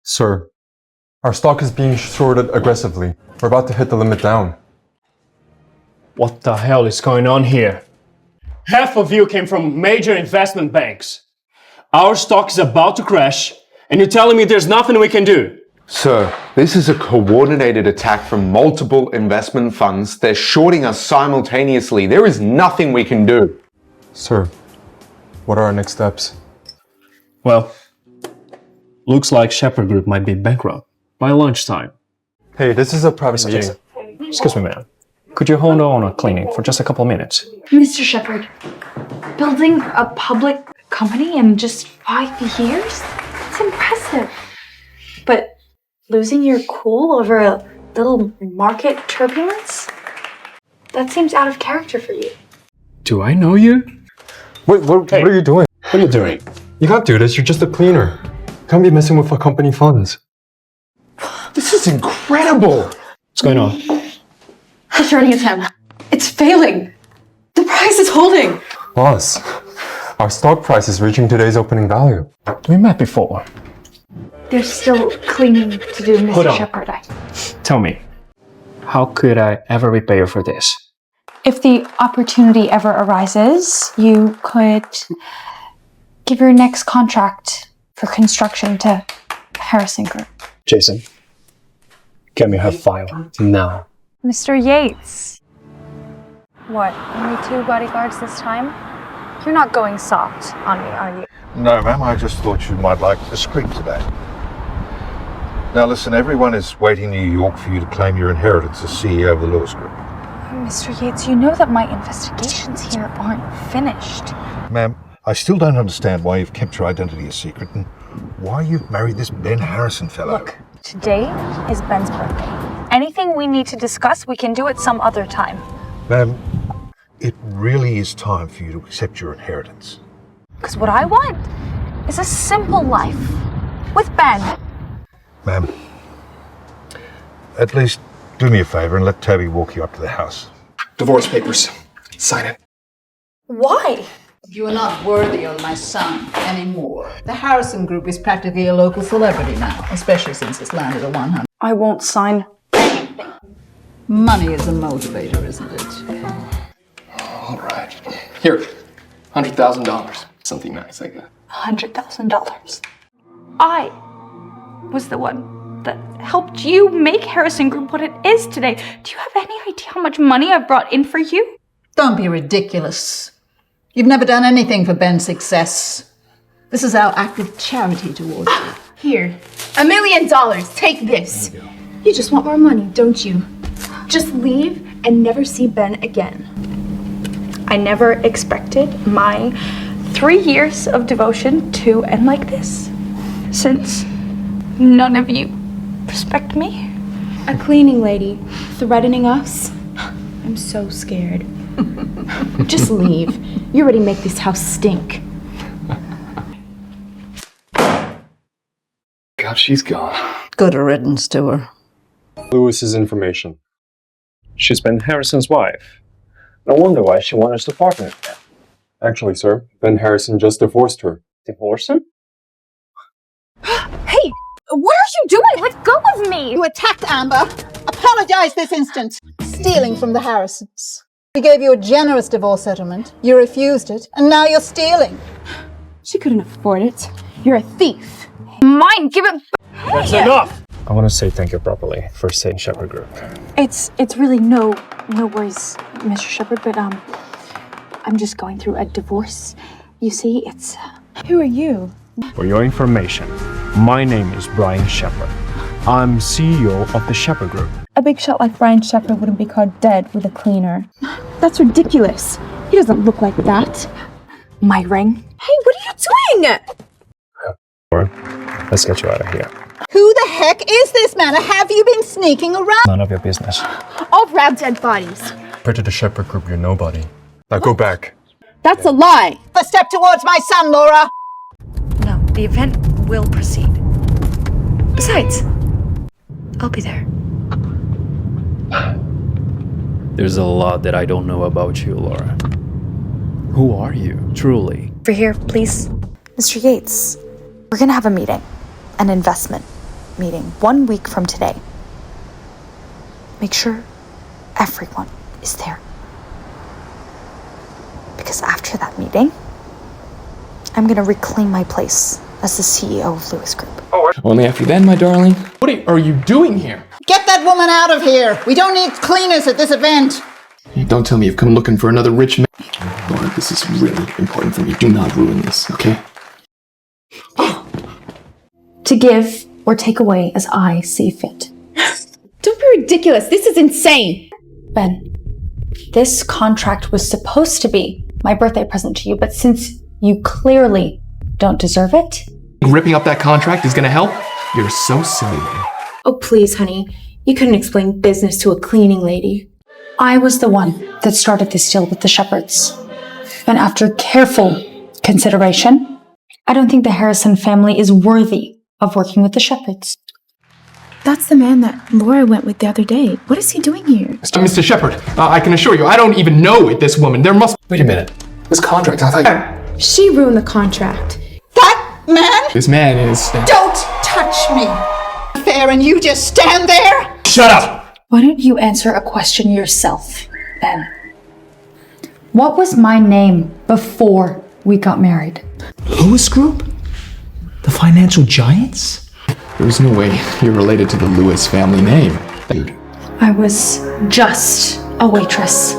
Sir, our stock is being shorted aggressively. We're about to hit the limit down. What the hell is going on here? Half of you came from major investment banks. Our stock is about to crash, and you're telling me there's nothing we can do? Sir, this is a coordinated attack from multiple investment funds. They're shorting us simultaneously. There is nothing we can do. Sir, what are our next steps? Well, looks like Sheppard Group might be bankrupt by lunchtime. Hey, this is a private meeting. Jason, excuse me, ma'am. Could you hold on a cleaning for just a couple minutes? Mr. Shepherd, building a public company in just 5 years? That's impressive. But losing your cool over a little market turbulence? That seems out of character for you. Do I know you? Wait, what are you doing? What are you doing? You can't do this, you're just a cleaner. You can't be messing with our company funds. This is incredible. What's going on? The shorting attempt. It's failing. The price is holding. Boss, our stock price is reaching today's opening value. We met before. There's still cleaning to do, Hold Mr. on. Shepherd. Tell me, how could I ever repay you for this? If the opportunity ever arises, you could give your next contract for construction to Heiress Group. Jason, get me her file now. Mr. Yates. What, only 2 bodyguards this time? You're not going soft on me, are you? No, ma'am, I just thought you might like a script today. Now listen, everyone is waiting in New York for you to claim your inheritance as CEO of the Lewis Group. Mr. Yates, you know that my investigations here aren't finished. Ma'am, I still don't understand why you've kept your identity a secret and why you've married this Ben Harrison fellow. Look, today is Ben's birthday. Anything we need to discuss, we can do it some other time. Ma'am, it really is time for you to accept your inheritance. Because what I want is a simple life with Ben. Ma'am, at least do me a favor and let Toby walk you up to the house. Divorce papers. Sign it. Why? You are not worthy of my son anymore. The Harrison Group is practically a local celebrity now, especially since it's landed a 100. I won't sign. Money is a motivator, isn't it? All right. Here, $100,000. Something nice like that. $100,000. I was the one that helped you make Harrison Group what it is today. Do you have any idea how much money I've brought in for you? Don't be ridiculous. You've never done anything for Ben's success. This is our act of charity towards you. Here, $1 million. Take this. You just want more money, don't you? Just leave and never see Ben again. I never expected my 3 years of devotion to end like this. Since none of you respect me. A cleaning lady threatening us? I'm so scared. Just leave. You already make this house stink. God, she's gone. Good riddance to her. Lewis's information. She's been Harrison's wife. No wonder why she wanted us to partner with them. Actually, sir, Ben Harrison just divorced her. Divorce him? Hey, what are you doing? Let go of me! You attacked Amber. Apologize this instant. Stealing from the Harrisons. We gave you a generous divorce settlement. You refused it, and now you're stealing. She couldn't afford it. You're a thief. Mine, give it That's enough! I want to say thank you properly for saying Sheppard Group. It's really no worries, Mr. Shepherd, but I'm just going through a divorce. You see, it's Who are you? For your information, my name is Bryan Shepherd. I'm CEO of the Sheppard Group. A big shot like Bryan Shepherd wouldn't be caught dead with a cleaner. That's ridiculous. He doesn't look like that. my ring. Hey, what are you doing? Let's get you out of here. Who the heck is this man? Have you been sneaking around? None of your business. I'll grab dead bodies. Compared to the Sheppard Group, you're nobody. Now go back. That's a lie. A step towards my son, Laura. No, the event will proceed. Besides, I'll be there. There's a lot that I don't know about you, Laura. Who are you, truly? Over here, please. Mr. Yates, we're gonna have a meeting, an investment. meeting 1 week from today. Make sure everyone is there. Because after that meeting, I'm gonna reclaim my place as the CEO of Lewis Group. Only after then, my darling. What are you doing here? Get that woman out of here! We don't need cleaners at this event! Don't tell me you've come looking for another rich man. Laura, this is really important for me. Do not ruin this, okay? To give or take away as I see fit. Don't be ridiculous. This is insane. Ben, this contract was supposed to be my birthday present to you, but since you clearly don't deserve it. Ripping up that contract is gonna help? You're so silly. Oh, please, honey. You couldn't explain business to a cleaning lady. I was the one that started this deal with the Shepherds. And after careful consideration, I don't think the Harrison family is worthy of working with the Shepherds. That's the man that Laura went with the other day. What is he doing here? Mr. Shepherd, I can assure you, I don't even know this woman. There must... Wait a minute. This contract, I thought... She ruined the contract. That man? This man is... Don't touch me! Fair, and you just stand there? Shut up! Why don't you answer a question yourself, Ben? What was my name before we got married? Lewis Group? The financial giants? There's no way you're related to the Lewis family name. Dude. I was just a waitress.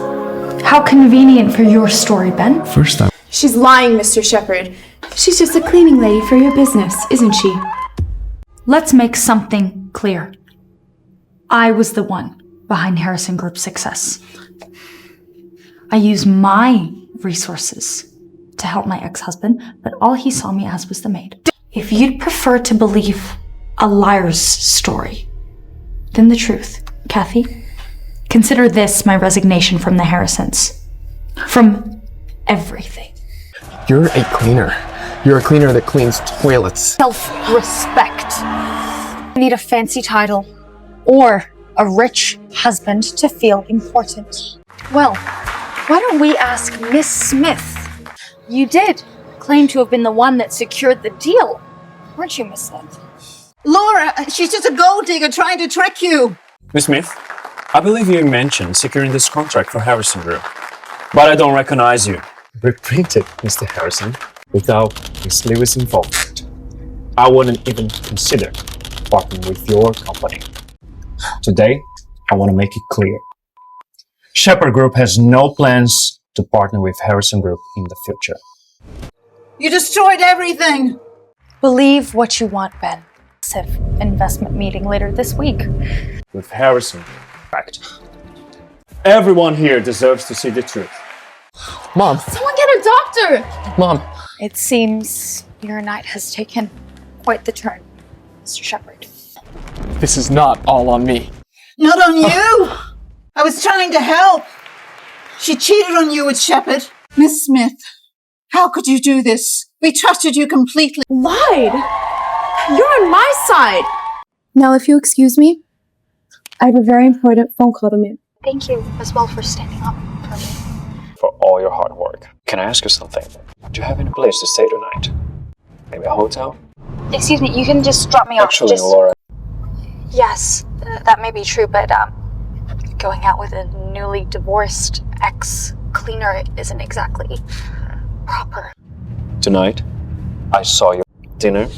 How convenient for your story, Ben. First time. She's lying, Mr. Shepherd. She's just a cleaning lady for your business, isn't she? Let's make something clear. I was the one behind Harrison Group's success. I used my resources to help my ex-husband, but all he saw me as was the maid. If you'd prefer to believe a liar's story than the truth, Kathy, consider this my resignation from the Harrisons. From everything. You're a cleaner. You're a cleaner that cleans toilets. Self-respect. I need a fancy title or a rich husband to feel important. Well, why don't we ask Miss Smith? You did claim to have been the one that secured the deal, weren't you, Miss Smith? Laura, she's just a gold digger trying to trick you! Miss Smith, I believe you mentioned securing this contract for Harrison Group, but I don't recognize you. Reprinted, Mr. Harrison, without Miss Lewis involvement. I wouldn't even consider partnering with your company. Today, I want to make it clear. Sheppard Group has no plans to partner with Harrison Group in the future. You destroyed everything! Believe what you want, Ben. Massive investment meeting later this week. With Harrison, in fact. Everyone here deserves to see the truth. Mom. Someone get a doctor! Mom. It seems your night has taken quite the turn, Mr. Shepherd. This is not all on me. Not on you! I was trying to help! She cheated on you with Shepherd. Miss Smith, how could you do this? We trusted you completely. Lied! You're on my side! Now, if you'll excuse me, I have a very important phone call to make. Thank you as well for standing up for me. For all your hard work. Can I ask you something? Do you have any place to stay tonight? Maybe a hotel? Excuse me, you can just drop me Actually, off. Laura. Yes, that may be true, but going out with a newly divorced ex-cleaner isn't exactly proper. Tonight, I saw you at dinner.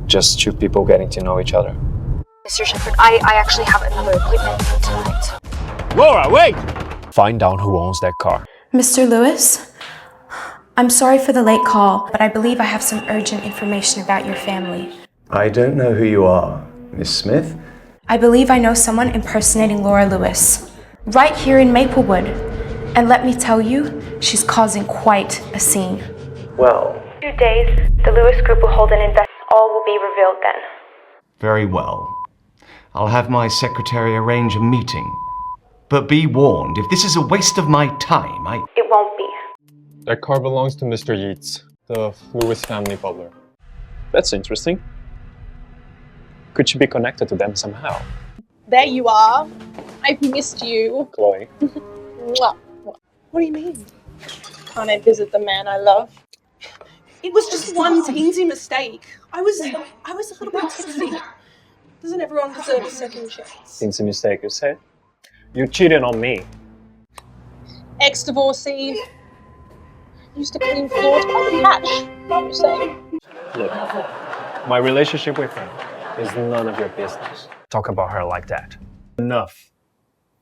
Just two people getting to know each other. Mr. Shepherd, I actually have another appointment tonight. Laura, wait! Find out who owns that car. Mr. Lewis, I'm sorry for the late call, but I believe I have some urgent information about your family. I don't know who you are, Miss Smith. I believe I know someone impersonating Laura Lewis, right here in Maplewood. And let me tell you, she's causing quite a scene. Well, 2 days, the Lewis Group will hold an investment. All will be revealed then. very well. I'll have my secretary arrange a meeting. But be warned, if this is a waste of my time, It won't be. That car belongs to Mr. Yeats, the Lewis family butler. That's interesting. Could she be connected to them somehow? There you are. I've missed you. Chloe. Mwah. What do you mean? Can't I visit the man I love? It was just one teensy mistake. I was a little bit tipsy. Doesn't everyone deserve a second chance? It's a mistake, you say? You cheated on me. Ex-divorcee. Used to clean floors by the patch. You say? Look, my relationship with her is none of your business. Talk about her like that. Enough.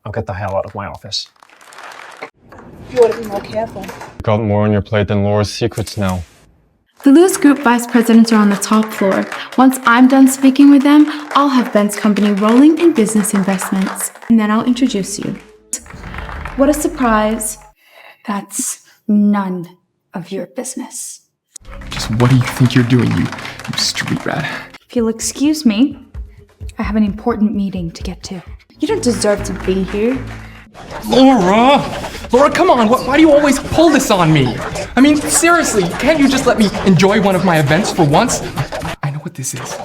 I'll get the hell out of my office. You ought to be more careful. Got more on your plate than Laura's secrets now. The Lewis Group vice presidents are on the top floor. Once I'm done speaking with them, I'll have Ben's company rolling in business investments. And then I'll introduce you. What a surprise. That's none of your business. Just what do you think you're doing, you street rat? If you'll excuse me, I have an important meeting to get to. You don't deserve to be here. Laura! Laura, come on, why do you always pull this on me? I mean, seriously, can't you just let me enjoy one of my events for once? I know what this is.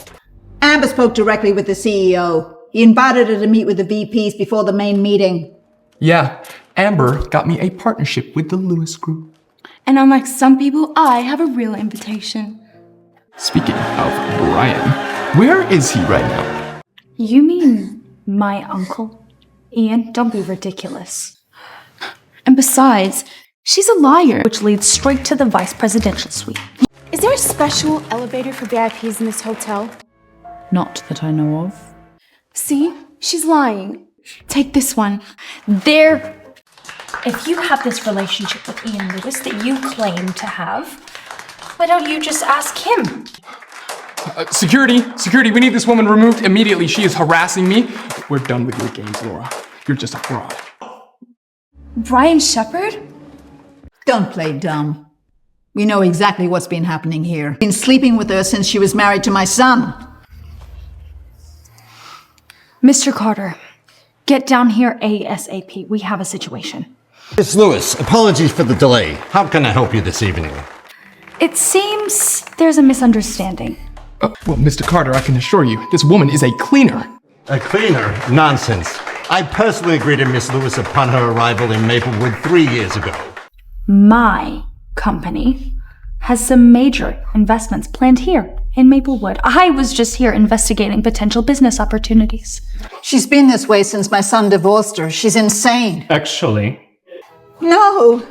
Amber spoke directly with the CEO. He invited her to meet with the VPs before the main meeting. Yeah, Amber got me a partnership with the Lewis Group. And unlike some people, I have a real invitation. Speaking of Bryan, where is he right now? You mean my uncle? Ian, don't be ridiculous. And besides, she's a liar, which leads straight to the vice presidential suite. Is there a special elevator for VIPs in this hotel? Not that I know of. See? She's lying. Take this one. There. If you have this relationship with Ian Lewis that you claim to have, why don't you just ask him? Security, we need this woman removed immediately. She is harassing me. We're done with your games, Laura. You're just a fraud. Bryan Shepherd? Don't play dumb. We know exactly what's been happening here. Been sleeping with her since she was married to my son. Mr. Carter, get down here ASAP. We have a situation. Miss Lewis, apologies for the delay. How can I help you this evening? It seems there's a misunderstanding. Well, Mr. Carter, I can assure you, this woman is a cleaner. A cleaner? Nonsense. I personally greeted Miss Lewis upon her arrival in Maplewood 3 years ago. My company has some major investments planned here in Maplewood. I was just here investigating potential business opportunities. She's been this way since my son divorced her. She's insane. Actually... No,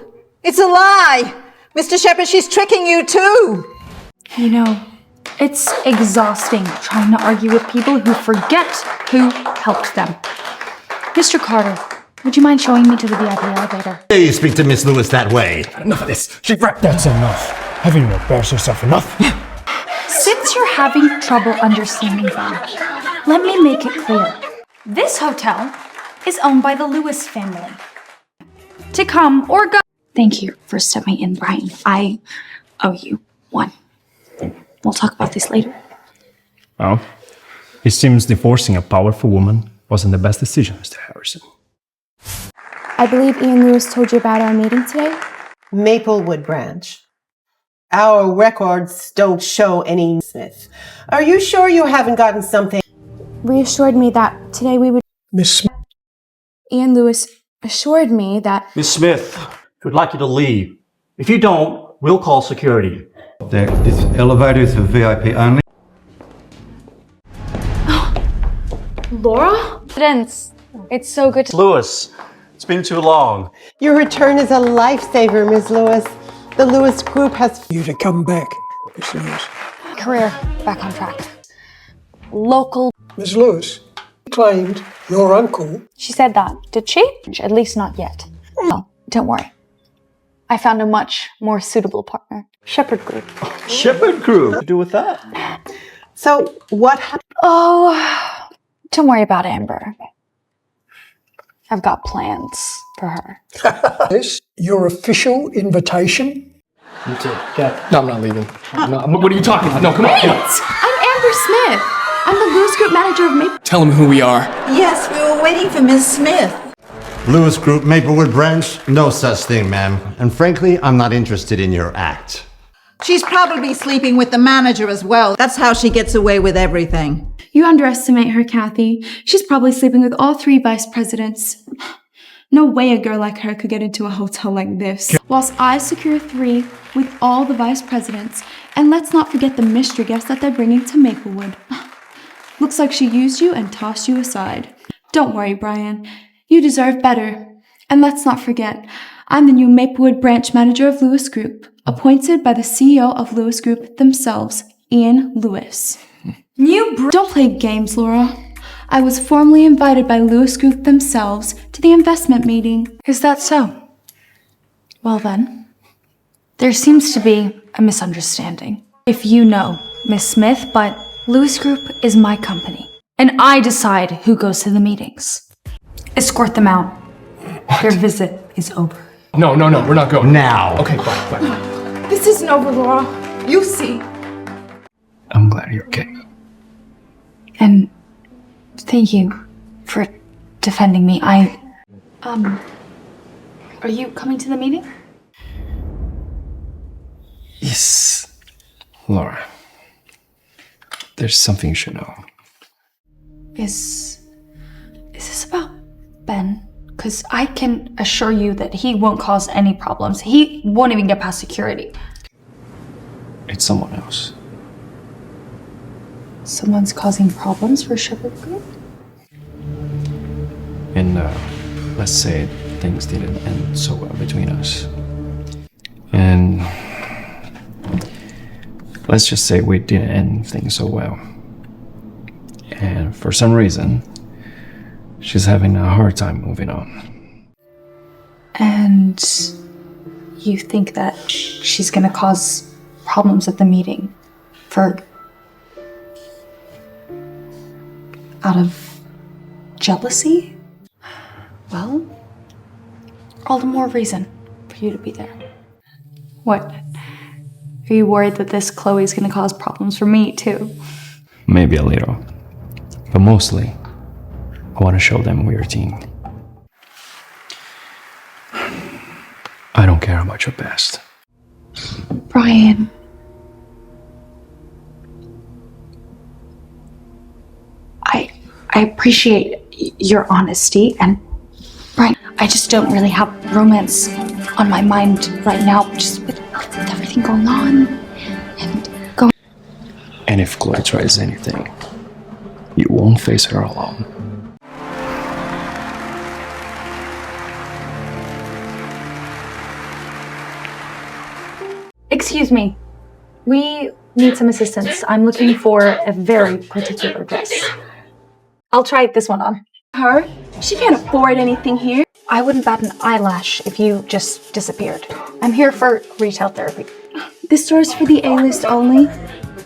it's a lie. Mr. Shepherd, she's tricking you too. You know, it's exhausting trying to argue with people who forget who helped them. Mr. Carter, would you mind showing me to the VIP elevator? Hey, you speak to Miss Lewis that way. Enough of this. That's enough. Haven't you embarrassed yourself enough? Since you're having trouble understanding them, let me make it clear. This hotel is owned by the Lewis family. To come or go. Thank you for stepping in, Bryan. I owe you one. We'll talk about this later. Well, it seems divorcing a powerful woman wasn't the best decision, Mr. Harrison. I believe Ian Lewis told you about our meeting today? Maplewood branch. Our records don't show any Smith. Are you sure you haven't gotten something? Reassured me that today we would... Miss Smith. Ian Lewis assured me that... Miss Smith, we'd like you to leave. If you don't, we'll call security. This elevator is for VIP only. Laura? It's so good to... Lewis, it's been too long. Your return is a lifesaver, Ms. Lewis. The Lewis Group has... You to come back, Miss Lewis. Career back on track. Local... Miss Lewis claimed your uncle... She said that, did she? At least not yet. No, don't worry. I found a much more suitable partner. Sheppard Group. Sheppard Group? What to do with that? So, what happened? Oh, don't worry about Amber. I've got plans for her. This your official invitation? No, I'm not leaving. What are you talking about? No, come on. Wait! I'm Amber Smith. I'm the Lewis Group manager of Maple. Tell him who we are. Yes, we were waiting for Miss Smith. Lewis Group, Maplewood branch? No such thing, ma'am. And frankly, I'm not interested in your act. She's probably sleeping with the manager as well. That's how she gets away with everything. You underestimate her, Kathy. She's probably sleeping with all 3 vice presidents. No way a girl like her could get into a hotel like this. Whilst I secure 3 with all the vice presidents. And let's not forget the mystery guest that they're bringing to Maplewood. Looks like she used you and tossed you aside. Don't worry, Bryan. You deserve better. And let's not forget, I'm the new Maplewood branch manager of Lewis Group, appointed by the CEO of Lewis Group themselves, Ian Lewis. Don't play games, Laura. I was formally invited by Lewis Group themselves to the investment meeting. Is that so? Well then, there seems to be a misunderstanding. If you know, Miss Smith, but Lewis Group is my company, and I decide who goes to the meetings. Escort them out. Their visit is over. No, we're not going. Now. Okay, fine. This isn't over, Laura. You'll see. I'm glad you're okay. And thank you for defending me. Are you coming to the meeting? Yes. Laura, there's something you should know. Is this about Ben? Because I can assure you that he won't cause any problems. He won't even get past security. It's someone else. Someone's causing problems for Sheppard Group? And let's say things didn't end so well between us. And let's just say we didn't end things so well. And for some reason, she's having a hard time moving on. And you think that she's gonna cause problems at the meeting out of jealousy? Well, all the more reason for you to be there. What? Are you worried that this Chloe's gonna cause problems for me too? Maybe a little. But mostly, I want to show them we're a team. I don't care how much you're best. Bryan. I appreciate your honesty, and Bryan, I just don't really have romance on my mind right now, just with everything going on And if Chloe tries anything, you won't face her alone. Excuse me. We need some assistance. I'm looking for a very particular dress. I'll try this one on. Her? She can't afford anything here. I wouldn't bat an eyelash if you just disappeared. I'm here for retail therapy. This store is for the A-list only,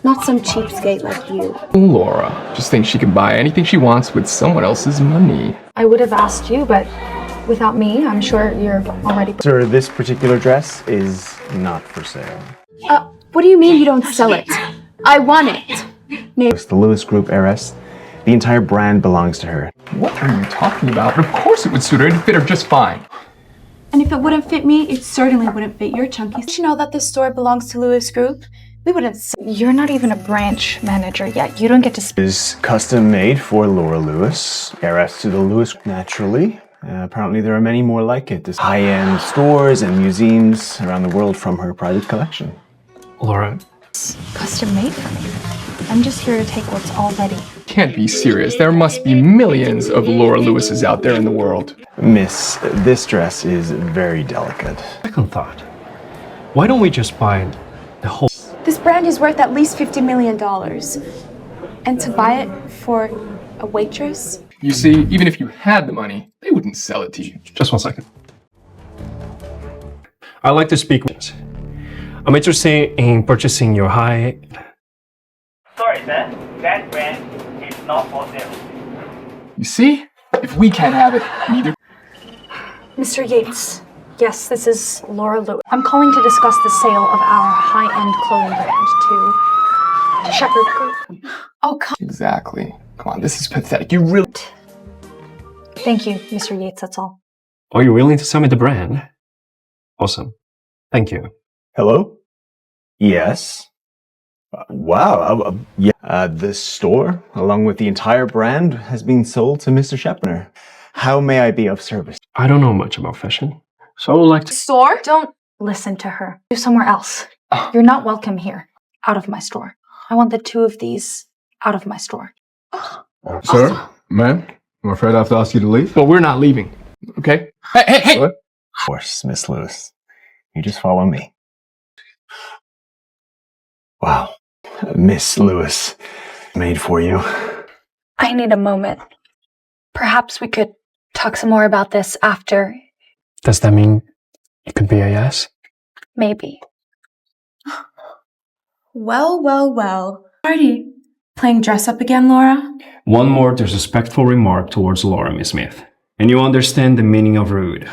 not some cheapskate like you. Laura just thinks she can buy anything she wants with someone else's money. I would have asked you, but without me, I'm sure you're already... Sir, this particular dress is not for sale. What do you mean you don't sell it? I want it. It's the Lewis Group Heiress. The entire brand belongs to her. What are you talking about? Of course it would suit her. It'd fit her just fine. And if it wouldn't fit me, it certainly wouldn't fit your chunky. Did you know that this store belongs to Lewis Group? We wouldn't. You're not even a branch manager yet. You don't get to. Is custom made for Laura Lewis, heiress to the Lewis. Naturally, apparently there are many more like it. There's high-end stores and museums around the world from her private collection. Laura, Custom made for me. I'm just here to take what's already. Can't be serious. There must be millions of Laura Lewises out there in the world. Miss, this dress is very delicate. Second thought. Why don't we just buy the whole... This brand is worth at least $50 million. And to buy it for a waitress? You see, even if you had the money, they wouldn't sell it to you. Just 1 second. I'd like to speak with... I'm interested in purchasing your high... Sorry, sir. That brand is not for sale. You see? If we can't have it, neither. Mr. Yates. Yes, this is Laura Lewis. I'm calling to discuss the sale of our high-end clothing brand to Sheppard Group. Oh, come Exactly. Come on, this is pathetic. You really... Thank you, Mr. Yates, that's all. Are you willing to sell me the brand? Awesome. Thank you. Hello? Yes? Wow. Yeah. This store, along with the entire brand, has been sold to Mr. Sheppard. How may I be of service? I don't know much about fashion, so I would like to... Store? Don't listen to her. Go somewhere else. You're not welcome here. Out of my store. I want the two of these out of my store. Sir? Ma'am? I'm afraid I have to ask you to leave. Well, we're not leaving, okay? Hey! What? Of course, Miss Lewis. You just follow me. Wow. Miss Lewis. Made for you. I need a moment. Perhaps we could talk some more about this after. Does that mean it could be a yes? Maybe. Well. Party. Playing dress up again, Laura? One more disrespectful remark towards Laura, Miss Smith, and you understand the meaning of rude.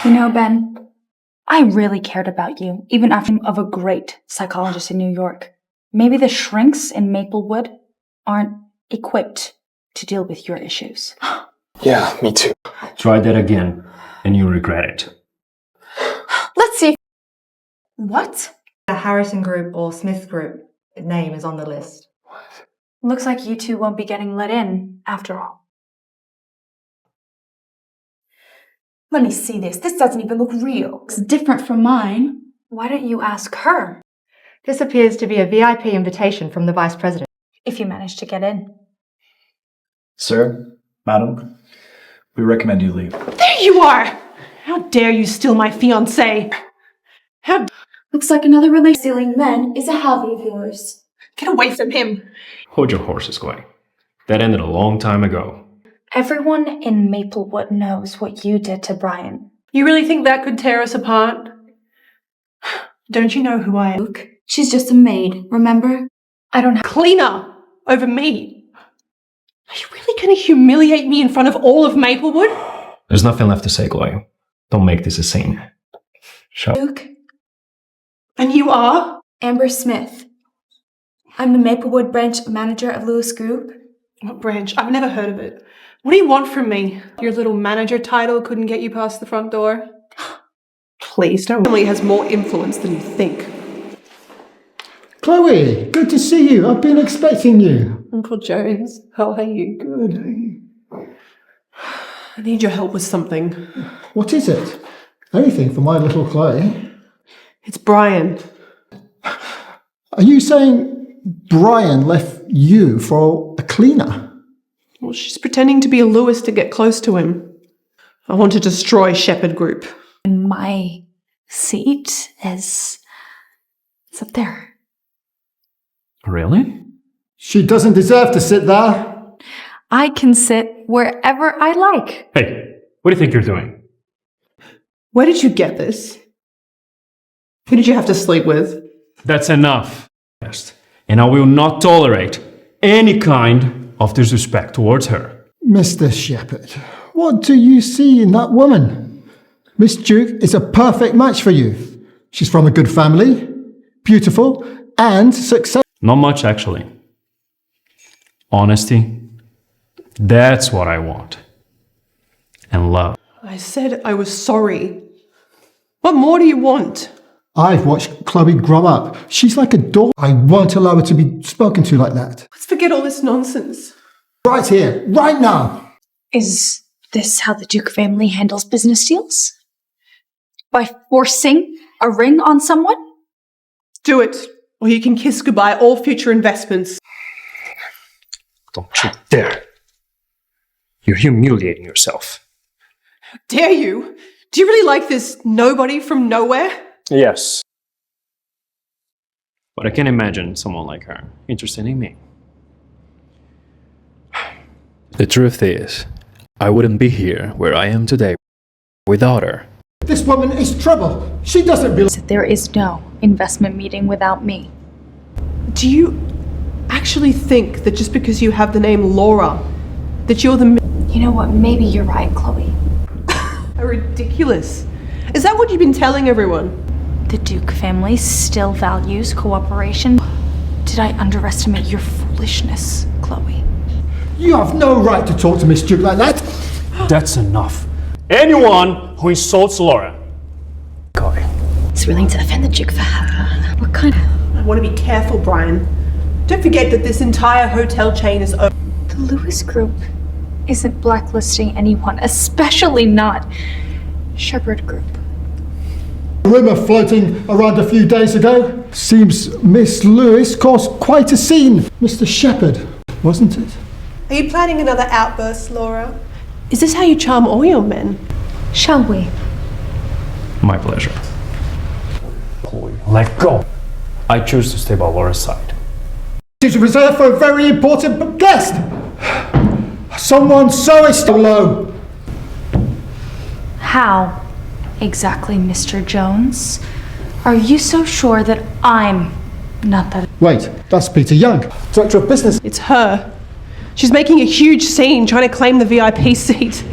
You know, Ben, I really cared about you, even after of a great psychologist in New York. Maybe the shrinks in Maplewood aren't equipped to deal with your issues. Yeah, me too. Try that again, and you'll regret it. Let's see. What? The Harrison Group or Smith Group name is on the list. Looks like you two won't be getting let in, after all. Let me see this. This doesn't even look real. It's different from mine. Why don't you ask her? This appears to be a VIP invitation from the Vice President. If you manage to get in. Sir, madam, we recommend you leave. There you are! How dare you steal my fiancé? How... Looks like another relationship stealing men is a hobby of yours. Get away from him! Hold your horses, Clay. That ended a long time ago. Everyone in Maplewood knows what you did to Bryan. You really think that could tear us apart? Don't you know who I am? Luke, she's just a maid, remember? I don't have... Cleaner over me. Are you really going to humiliate me in front of all of Maplewood? There's nothing left to say, Chloe. Don't make this a scene. Shut up. Luke? And you are? Amber Smith. I'm the Maplewood branch manager of Lewis Group. What branch? I've never heard of it. What do you want from me? Your little manager title couldn't get you past the front door? Please don't. Family has more influence than you think. Chloe, good to see you. I've been expecting you. Uncle Jones, how are you? Good. I need your help with something. What is it? Anything for my little Chloe. It's Bryan. Are you saying Bryan left you for a cleaner? Well, she's pretending to be a Lewis to get close to him. I want to destroy Sheppard Group. And my seat is... it's up there. Really? She doesn't deserve to sit there. I can sit wherever I like. Hey, what do you think you're doing? Where did you get this? Who did you have to sleep with? That's enough. And I will not tolerate any kind of disrespect towards her. Mr. Shepherd, what do you see in that woman? Miss Duke is a perfect match for you. She's from a good family, beautiful, and successful. Not much, actually. Honesty. That's what I want. And love. I said I was sorry. What more do you want? I've watched Chloe grow up. She's like a daughter. I won't allow her to be spoken to like that. Let's forget all this nonsense. Right here, right now. Is this how the Duke family handles business deals? By forcing a ring on someone? Do it, or you can kiss goodbye all future investments. Don't you dare. You're humiliating yourself. How dare you? Do you really like this nobody from nowhere? Yes. But I can't imagine someone like her interested in me. The truth is, I wouldn't be here where I am today without her. This woman is trouble. She doesn't belong. There is no investment meeting without me. Do you actually think that just because you have the name Laura, that you're the... You know what? Maybe you're right, Chloe. Ridiculous. Is that what you've been telling everyone? The Duke family still values cooperation. Did I underestimate your foolishness, Chloe? You have no right to talk to Miss Duke like that. That's enough. Anyone who insults Laura. Chloe. Is willing to offend the Duke for her. What kind of... I want to be careful, Bryan. Don't forget that this entire hotel chain is open. The Lewis Group isn't blacklisting anyone, especially not Sheppard Group. A rumour floating around a few days ago seems Miss Lewis caused quite a scene. Mr. Shepherd, wasn't it? Are you planning another outburst, Laura? Is this how you charm all your men? Shall we? My pleasure. Chloe, let go. I choose to stay by Laura's side. It is reserved for a very important guest. Someone so low. How exactly, Mr. Jones? Are you so sure that I'm not that? Wait, that's Peter Young, Director of Business. It's her. She's making a huge scene trying to claim the VIP seat.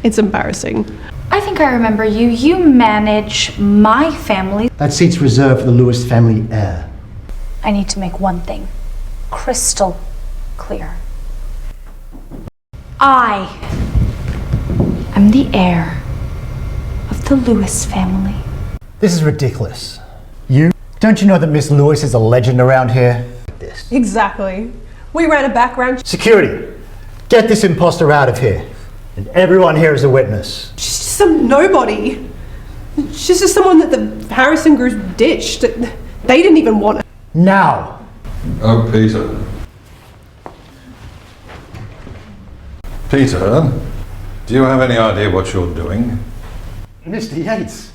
It's embarrassing. I think I remember you. You manage my family. That seat's reserved for the Lewis family heir. I need to make one thing crystal clear. I am the heir of the Lewis family. This is ridiculous. Don't you know that Miss Lewis is a legend around here? Exactly. We ran a background. Security, get this imposter out of here. And everyone here is a witness. She's just some nobody. She's just someone that the Harrison Group ditched. They didn't even want her. Now. Oh, Peter. Peter, do you have any idea what you're doing? Mr. Yates,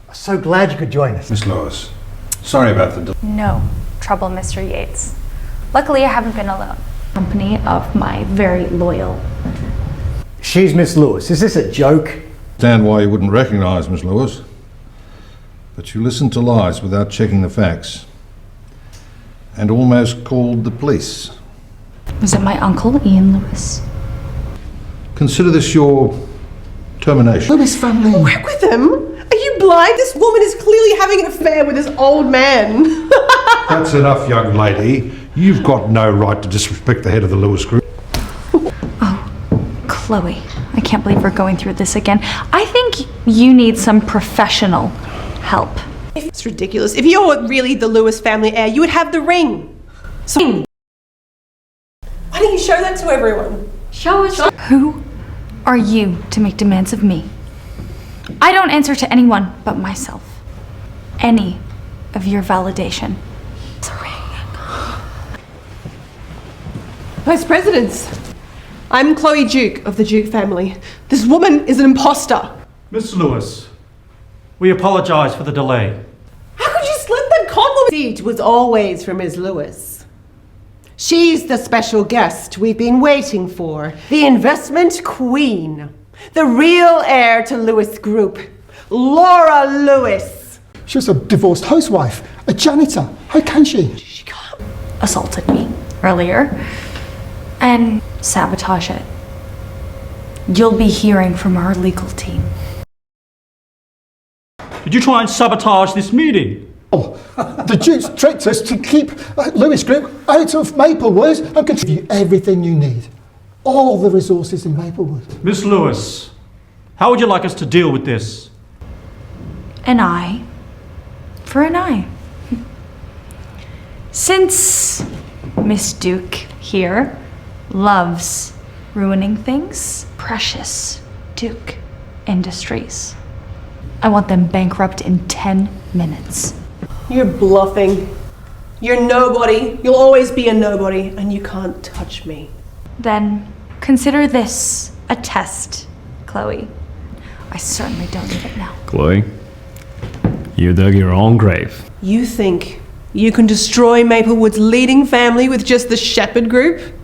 I'm so glad you could join us. Miss Lewis, sorry about the delay. No trouble, Mr. Yates. Luckily, I haven't been alone. Company of my very loyal. She's Miss Lewis. Is this a joke? I understand why you wouldn't recognize Miss Lewis, but you listened to lies without checking the facts and almost called the police. Was it my uncle, Ian Lewis? Consider this your termination. Lewis family. Work with him? Are you blind? This woman is clearly having an affair with this old man. That's enough, young lady. You've got no right to disrespect the head of the Lewis Group. Chloe, I can't believe we're going through this again. I think you need some professional help. It's ridiculous. If you're really the Lewis family heir, you would have the ring. So, why don't you show that to everyone? Show us. Who are you to make demands of me? I don't answer to anyone but myself. Any of your validation. Vice Presidents, I'm Chloe Duke of the Duke family. This woman is an imposter. Miss Lewis, we apologise for the delay. How could you slip that conglomerate? Seat was always for Ms. Lewis. She's the special guest we've been waiting for. The investment queen. The real heir to Lewis Group. Laura Lewis. She was a divorced housewife, a janitor. How can she? She assaulted me earlier and sabotage it. You'll be hearing from our legal team. Did you try and sabotage this meeting? Oh, the Duke's tricked us to keep Lewis Group out of Maplewood and can give you everything you need. All the resources in Maplewood. Miss Lewis, how would you like us to deal with this? An eye for an eye. Since Miss Duke here loves ruining things, precious Duke Industries, I want them bankrupt in 10 minutes. You're bluffing. You're nobody. You'll always be a nobody, and you can't touch me. Then consider this a test, Chloe. I certainly don't need it now. Chloe, you dug your own grave. You think you can destroy Maplewood's leading family with just the Sheppard Group?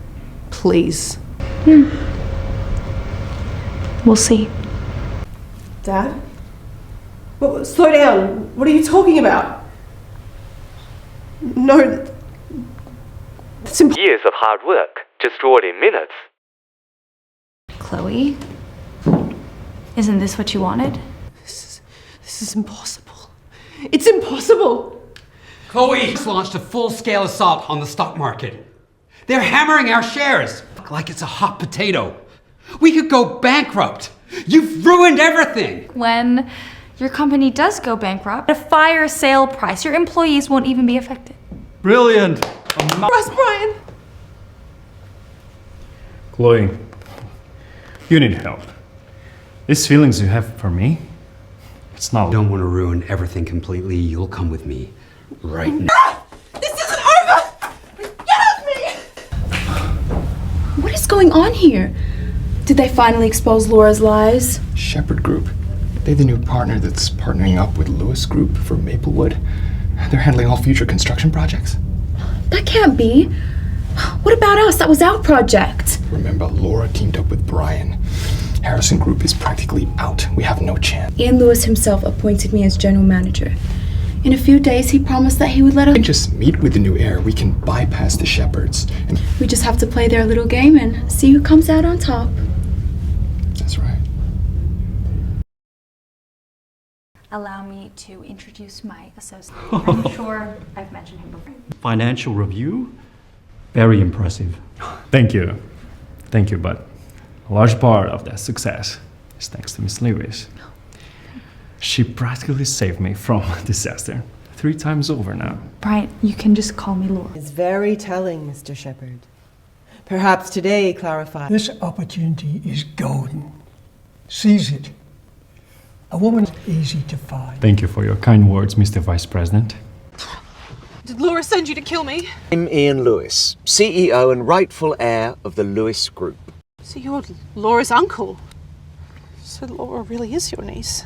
Please. We'll see. Dad? Well, slow down. What are you talking about? No, that's Years of hard work, destroyed in minutes. Chloe, isn't this what you wanted? This is impossible. It's impossible. Chloe launched a full-scale assault on the stock market. They're hammering our shares like it's a hot potato. We could go bankrupt. You've ruined everything. When your company does go bankrupt, at a fire sale price, your employees won't even be affected. Brilliant. Russ, Bryan. Chloe, You need help. These feelings you have for me, it's not... Don't want to ruin everything completely. You'll come with me right now. This isn't over! Get off me! What is going on here? Did they finally expose Laura's lies? Sheppard Group. They're the new partner that's partnering up with Lewis Group for Maplewood. They're handling all future construction projects. That can't be. What about us? That was our project. Remember, Laura teamed up with Bryan. Heiress Group is practically out. We have no chance. Ian Lewis himself appointed me as general manager. In a few days, he promised that he would let us... We can just meet with the new heir. We can bypass the Shepherds. And we just have to play their little game and see who comes out on top. That's right. Allow me to introduce my associate. I'm sure I've mentioned him before. Financial review? Very impressive. Thank you. Thank you, but a large part of that success is thanks to Miss Lewis. She practically saved me from disaster 3 times over now. Bryan, you can just call me Laura. It's very telling, Mr. Shepherd. Perhaps today clarify. This opportunity is golden. Seize it. A woman is easy to find. Thank you for your kind words, Mr. Vice President. Did Laura send you to kill me? I'm Ian Lewis, CEO and rightful heir of the Lewis Group. So you're Laura's uncle? So Laura really is your niece?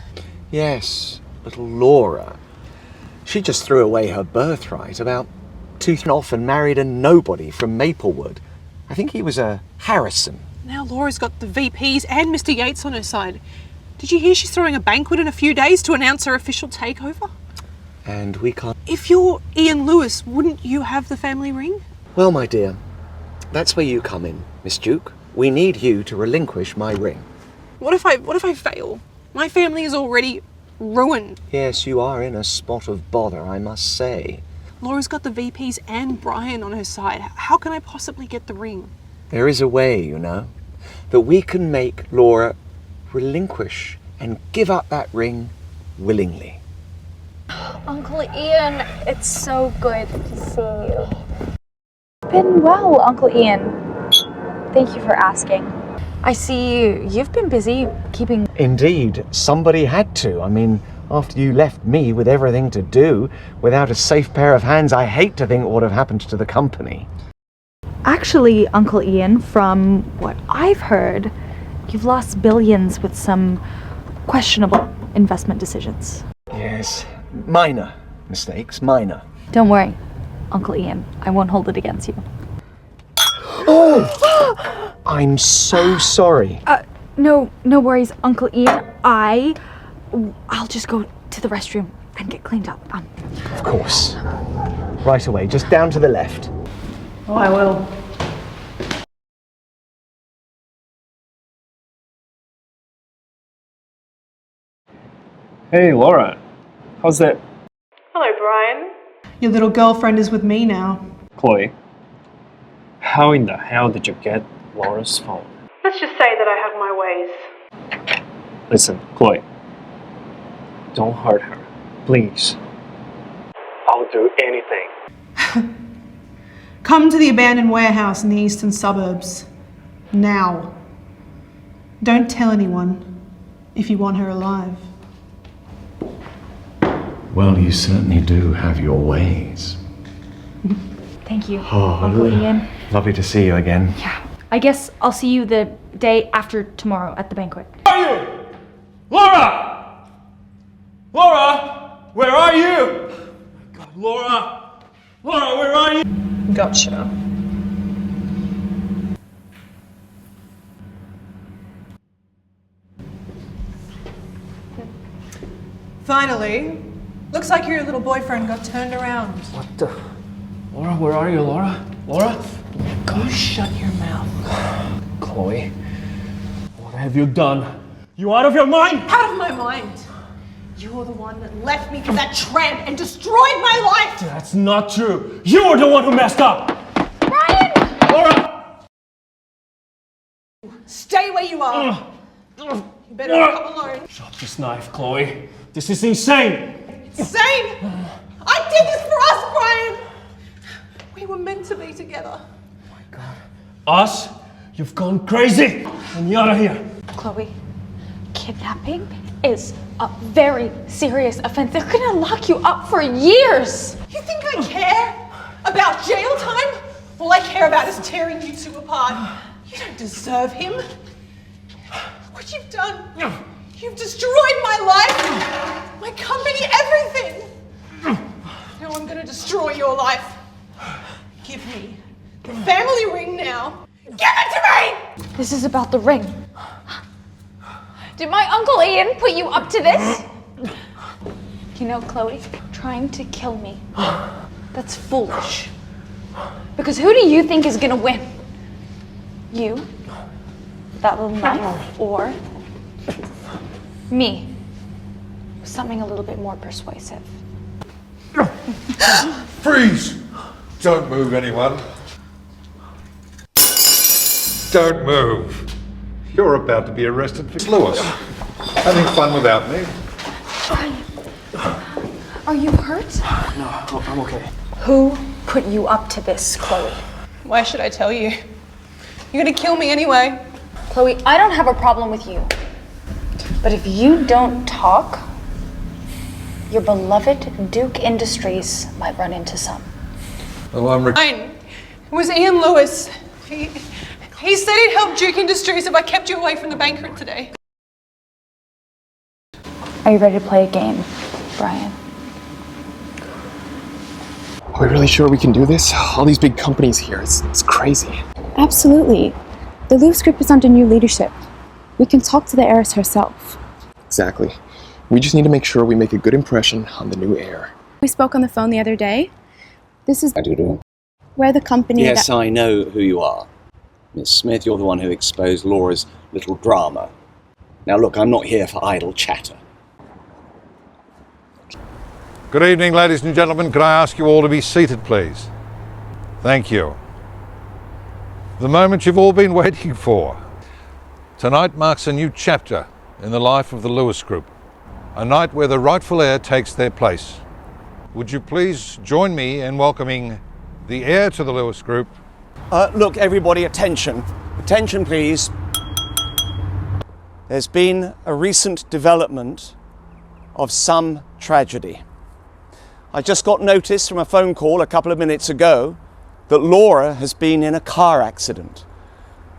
Yes, little Laura. She just threw away her birthright about 2 years off and married a nobody from Maplewood. I think he was a Harrison. Now Laura's got the VPs and Mr. Yates on her side. Did you hear she's throwing a banquet in a few days to announce her official takeover? And we can't... If you're Ian Lewis, wouldn't you have the family ring? Well, my dear, that's where you come in, Miss Duke. We need you to relinquish my ring. What if I fail? My family is already ruined. Yes, you are in a spot of bother, I must say. Laura's got the VPs and Bryan on her side. How can I possibly get the ring? There is a way, you know, that we can make Laura relinquish and give up that ring willingly. Uncle Ian, it's so good to see you. Been well, Uncle Ian. Thank you for asking. I see you've been busy keeping... Indeed, somebody had to. I mean, after you left me with everything to do, without a safe pair of hands, I hate to think what would have happened to the company. Actually, Uncle Ian, from what I've heard, you've lost billions with some questionable investment decisions. Yes, minor mistakes, minor. Don't worry, Uncle Ian. I won't hold it against you. Oh! I'm so sorry. No worries, Uncle Ian. I'll just go to the restroom and get cleaned up. Of course. Right away, just down to the left. Oh, I will. Hey, Laura. How's that? Hello, Bryan. Your little girlfriend is with me now. Chloe, how in the hell did you get Laura's phone? Let's just say that I have my ways. Listen, Chloe. Don't hurt her. Please. I'll do anything. Come to the abandoned warehouse in the eastern suburbs. Now. Don't tell anyone if you want her alive. Well, you certainly do have your ways. Thank you, Oh, Uncle Ian. Lovely to see you again. Yeah. I guess I'll see you the day after tomorrow at the banquet. Where are you? Laura! Laura! Where are you? God, Laura! Laura, where are you? Gotcha. Finally. Looks like your little boyfriend got turned around. What the? Laura, where are you, Laura? Laura? Go shut your mouth. Chloe, what have you done? You out of your mind? Out of my mind. You're the one that left me for that tramp and destroyed my life. That's not true. You were the one who messed up. Bryan! Laura! Stay where you are. You better not come alone. Drop this knife, Chloe. This is insane. Insane? I did this for us, Bryan. We were meant to be together. Us? You've gone crazy. And you're out of here. Chloe, kidnapping is a very serious offense. They're gonna lock you up for years. You think I care about jail time? All I care about is tearing you two apart. You don't deserve him. What you've done, you've destroyed my life, my company, everything. Now I'm gonna destroy your life. Give me the family ring now. Give it to me! This is about the ring. Did my Uncle Ian put you up to this? You know, Chloe, trying to kill me, that's foolish. Because who do you think is gonna win? You, that little knife, or me, something a little bit more persuasive? Freeze! Don't move, anyone. Don't move. You're about to be arrested for Lewis. Having fun without me? Are you hurt? No, I'm okay. Who put you up to this, Chloe? Why should I tell you? You're gonna kill me anyway. Chloe, I don't have a problem with you. But if you don't talk, your beloved Duke Industries might run into some. Oh, It was Ian Lewis. He said he'd help Duke Industries if I kept you away from the banquet today. Are you ready to play a game, Bryan? Are we really sure we can do this? All these big companies here, it's crazy. Absolutely. The Lewis Group is under new leadership. We can talk to the heiress herself. Exactly. We just need to make sure we make a good impression on the new heir. We spoke on the phone the other day. This is I do. where the company Yes, I know who you are. Miss Smith, you're the one who exposed Laura's little drama. Now look, I'm not here for idle chatter. Good evening, ladies and gentlemen. Could I ask you all to be seated, please? Thank you. The moment you've all been waiting for. Tonight marks a new chapter in the life of the Lewis Group. A night where the rightful heir takes their place. Would you please join me in welcoming the heir to the Lewis Group? Look, everybody, attention. Attention, please. There's been a recent development of some tragedy. I just got notice from a phone call a couple of minutes ago that Laura has been in a car accident.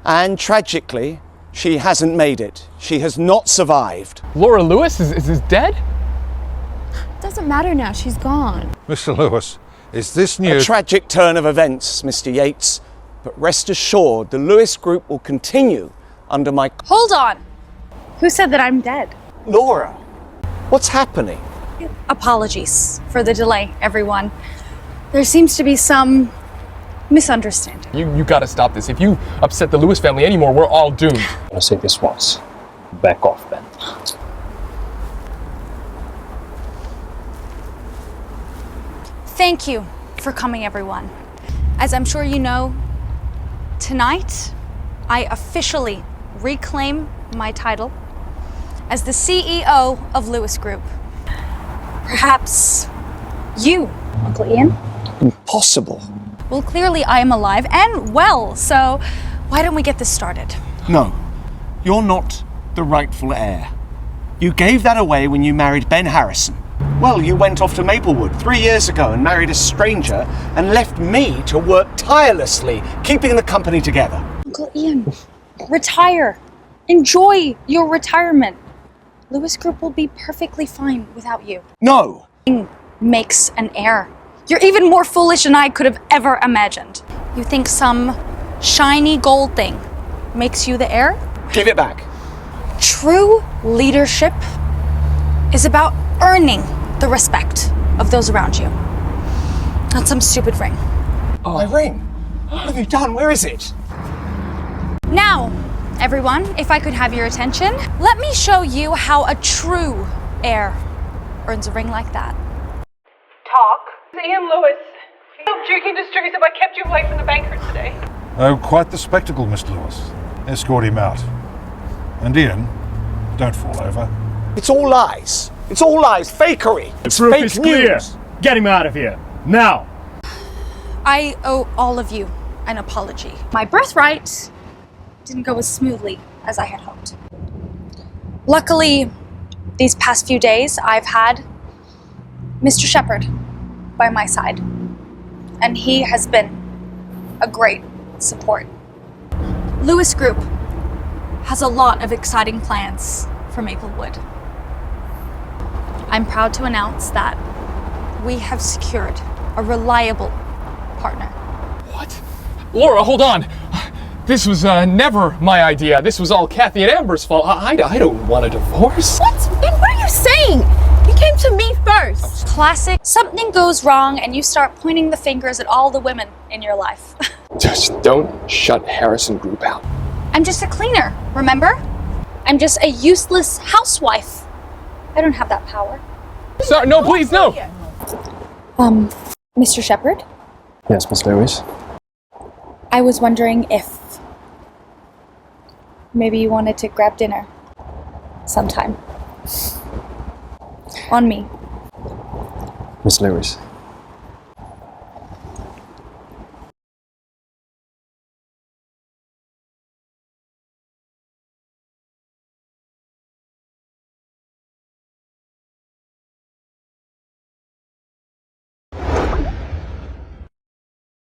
And tragically, she hasn't made it. She has not survived. Laura Lewis is dead? It doesn't matter now, she's gone. Mr. Lewis, is this news? A tragic turn of events, Mr. Yates. But rest assured, the Lewis Group will continue under my... Hold on! Who said that I'm dead? Laura, what's happening? Apologies for the delay, everyone. There seems to be some misunderstanding. You gotta stop this. If you upset the Lewis family anymore, we're all doomed. I'll say this once. Back off, Ben. Thank you for coming, everyone. As I'm sure you know, tonight I officially reclaim my title as the CEO of Lewis Group. Perhaps you, Uncle Ian? Impossible. Well, clearly I am alive and well, so why don't we get this started? No, you're not the rightful heir. You gave that away when you married Ben Harrison. Well, you went off to Maplewood 3 years ago and married a stranger and left me to work tirelessly, keeping the company together. Uncle Ian, retire. Enjoy your retirement. Lewis Group will be perfectly fine without you. No! Makes an heir. You're even more foolish than I could have ever imagined. You think some shiny gold thing makes you the heir? Give it back. True leadership is about earning the respect of those around you. Not some stupid ring. Oh. My ring? What have you done? Where is it? Now, everyone, if I could have your attention, let me show you how a true heir earns a ring like that. Talk. Ian Lewis. He helped Duke Industries if I kept you away from the banquet today. Oh, quite the spectacle, Mr. Lewis. Escort him out. And Ian, don't fall over. It's all lies. It's all lies. Fakery. It's The proof fake is clear. news. Get him out of here. Now. I owe all of you an apology. My birthright didn't go as smoothly as I had hoped. Luckily, these past few days, I've had Mr. Shepherd by my side, and he has been a great support. Lewis Group has a lot of exciting plans for Maplewood. I'm proud to announce that we have secured a reliable partner. What? Laura, hold on. This was never my idea. This was all Kathy and Amber's fault. I don't want a divorce. What? Ben, what are you saying? You came to me first. Classic. Something goes wrong and you start pointing the fingers at all the women in your life. Just don't shut Harrison Group out. I'm just a cleaner, remember? I'm just a useless housewife. I don't have that power. Sorry, no, please, no. Mr. Shepherd? Yes, Miss Lewis? I was wondering if maybe you wanted to grab dinner sometime. On me. Miss Lewis,